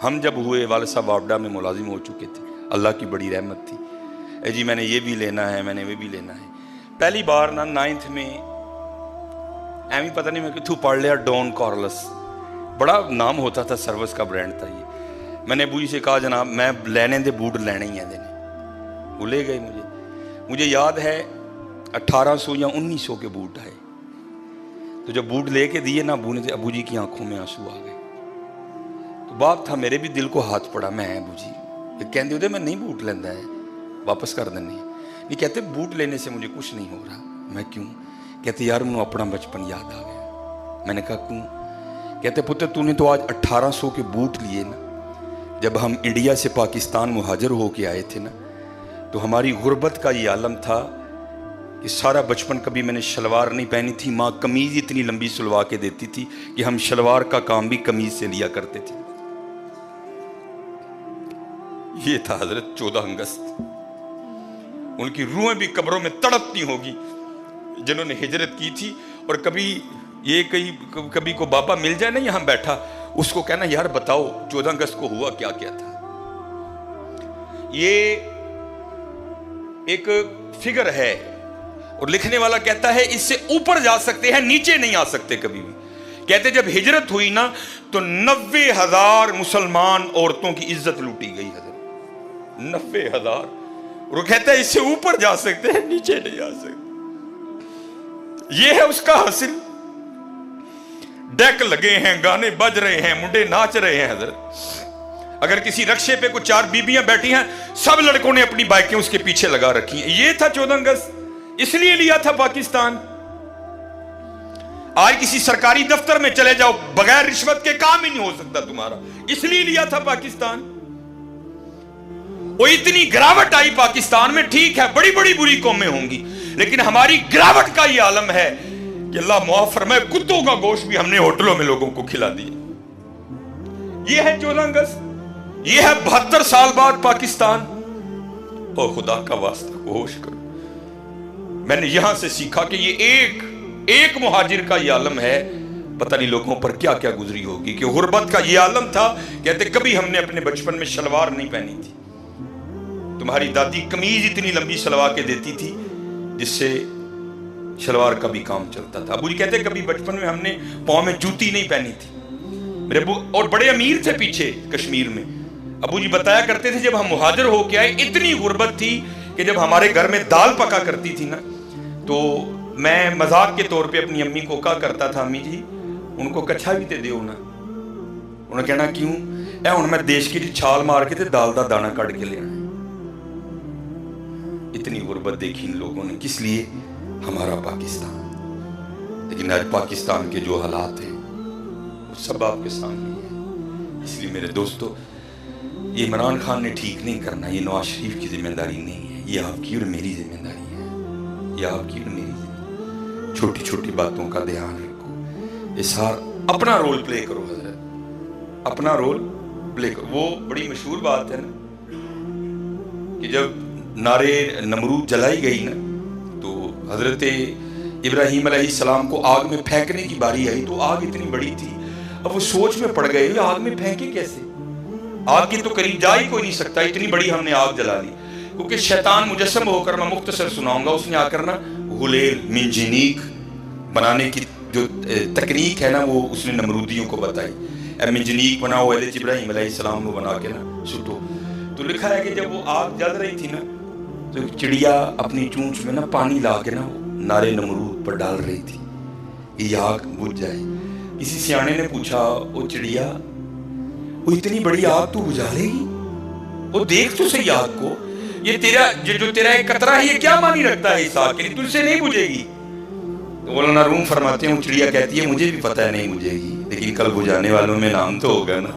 ہم جب ہوئے والد صاحب واپڈا میں ملازم ہو چکے تھے، اللہ کی بڑی رحمت تھی. اے جی میں نے یہ بھی لینا ہے، میں نے وہ بھی لینا ہے. پہلی بار نا 9th میں ایویں پتہ نہیں میں کتوں پڑھ لیا ڈون کارلس، بڑا نام ہوتا تھا، سروس کا برانڈ تھا یہ. میں نے ابو جی سے کہا جناب میں لینے دے بوٹ لینے ہی ہیں دینے. وہ لے گئے. مجھے یاد ہے 1800 یا 1900 کے بوٹ آئے. تو جب بوٹ لے کے دیے نا ابو نے، ابو جی کی آنکھوں میں آنسو آ گئے. تو باپ تھا میرے بھی دل کو ہاتھ پڑا. میں ابو جی کہندے ہوتے میں نہیں بوٹ لینا ہے، واپس کر دینے. نہیں کہتے بوٹ لینے سے مجھے کچھ نہیں ہو رہا. میں کیوں؟ کہتے یار مجھے اپنا بچپن یاد آ گیا. میں نے کہا کیوں؟ کہتے پتر تو نے تو آج 1800 کے بوٹ لیے نا. جب ہم انڈیا سے پاکستان مہاجر ہو کے آئے تھے نا تو ہماری غربت کا یہ عالم تھا کہ سارا بچپن کبھی میں نے شلوار نہیں پہنی تھی. ماں قمیض اتنی لمبی سلوا کے دیتی تھی کہ ہم شلوار کا کام بھی قمیض سے لیا کرتے تھے. یہ تھا حضرت 14 اگست. ان کی روحیں بھی قبروں میں تڑپتی ہوگی جنہوں نے ہجرت کی تھی. اور کبھی یہ کبھی کو بابا مل جائے نا یہاں بیٹھا، اس کو کہنا یار بتاؤ 14 اگست کو ہوا کیا کیا تھا. یہ ایک فگر ہے اور لکھنے والا کہتا ہے اس سے اوپر جا سکتے ہیں، نیچے نہیں آ سکتے کبھی بھی. کہتے جب ہجرت ہوئی نا تو 90,000 مسلمان عورتوں کی عزت لوٹی گئی. حضرت 90,000. اور وہ کہتا ہے اس سے اوپر جا سکتے ہیں، نیچے نہیں آ سکتے. یہ ہے اس کا حاصل. ڈیک لگے ہیں، گانے بج رہے ہیں، منڈے ناچ رہے ہیں. حضرت اگر کسی رکشے پہ کوئی 4 بیبیاں بیٹھی ہیں، سب لڑکوں نے اپنی بائکیں اس کے پیچھے لگا رکھی ہیں. یہ تھا 14 اگست. اس لیے لیا تھا پاکستان. آج کسی سرکاری دفتر میں چلے جاؤ، بغیر رشوت کے کام ہی نہیں ہو سکتا تمہارا. اس لیے لیا تھا پاکستان. وہ اتنی گراوٹ آئی پاکستان میں. ٹھیک ہے بڑی بڑی بری قومیں ہوں گی، لیکن ہماری گراوٹ کا یہ عالم ہے کہ اللہ معاف فرمائے کتوں کا گوشت بھی ہم نے ہوٹلوں میں لوگوں کو کھلا دیا. یہ ہے 14 اگست. یہ ہے 72 سال بعد پاکستان. اور خدا کا واسطہ ہوش کرو. میں نے یہاں سے سیکھا کہ یہ ایک مہاجر کا یہ عالم ہے. پتہ نہیں لوگوں پر کیا کیا گزری ہوگی کہ غربت کا یہ عالم تھا. کہتے کبھی ہم نے اپنے بچپن میں شلوار نہیں پہنی تھی. تمہاری دادی قمیض اتنی لمبی سلوا کے دیتی تھی جس سے شلوار کا بھی کام چلتا تھا. ابو جی کہتے کبھی بچپن میں ہم نے پاؤں میں جوتی نہیں پہنی تھی. میرے ابو اور بڑے امیر تھے پیچھے کشمیر میں. ابو جی بتایا کرتے تھے جب ہم مہاجر ہو کے آئے اتنی غربت تھی کہ جب ہمارے گھر میں دال پکا کرتی تھی نا تو میں مذاق کے طور پہ اپنی امی کو کہا کرتا تھا امی جی ان کو کچھا بھی تے دیو نا. انہوں نے کہنا کیوں؟ اے ہن میں دیش کی چھال مار کے تے دال دا دانہ کٹ کے لینا. اتنی غربت دیکھی ان لوگوں نے. کس لیے؟ ہمارا پاکستان. لیکن آج پاکستان کے جو حالات ہیں وہ سب آپ کے سامنے ہیں. اس لیے میرے دوستو یہ عمران خان نے ٹھیک نہیں کرنا. یہ نواز شریف کی ذمہ داری نہیں ہے، یہ آپ کی اور میری ذمہ داری ہے. یہ آپ کی اور میری ذمہ. چھوٹی چھوٹی باتوں کا دھیان رکھو. اسار اپنا رول پلے کرو. حضرت اپنا رول پلے کرو. وہ بڑی مشہور بات ہے نا کہ جب نارے نمرود جلائی گئی نا تو حضرت ابراہیم علیہ السلام کو آگ میں پھینکنے کی باری آئی تو آگ اتنی بڑی تھی. اب وہ سوچ میں پڑ گئے آگ میں پھینکے کیسے؟ آگ کی تو قریب جا ہی کوئی نہیں سکتا، اتنی بڑی ہم نے آگ جلا لی. کیونکہ شیطان مجسم ہو کر، میں مختصر سناؤں گا، اس نے آ کر نا غلیل منجنیک بنانے کی جو تکنیک ہے نا وہ اس نے نمرودیوں کو بتائی. منجنیک بناؤ، ابراہیم علیہ السلام کو بنا کے نا سٹو. تو لکھا ہے کہ جب وہ آگ جل رہی تھی نا تو چڑیا اپنی چونچ میں نا پانی لا کے نا نارے نمرود پر ڈال رہی تھی کہ یہ آگ بجھ جائے. کسی سیانے نے پوچھا وہ چڑیا وہ اتنی بڑی آگ تو بجھا لے گی؟ وہ دیکھ تو صحیح آگ کو، یہ جو تیرا ایک قطرہ ہے یہ کیا معنی رکھتا ہے اس آگ کے لیے؟ تجھ سے نہیں بجھے گی. تو مولانا روم فرماتے ہیں وہ چڑیا کہتی ہے مجھے بھی پتہ ہے نہیں بجھے گی، لیکن کل بجھانے والوں میں نام تو ہوگا نا.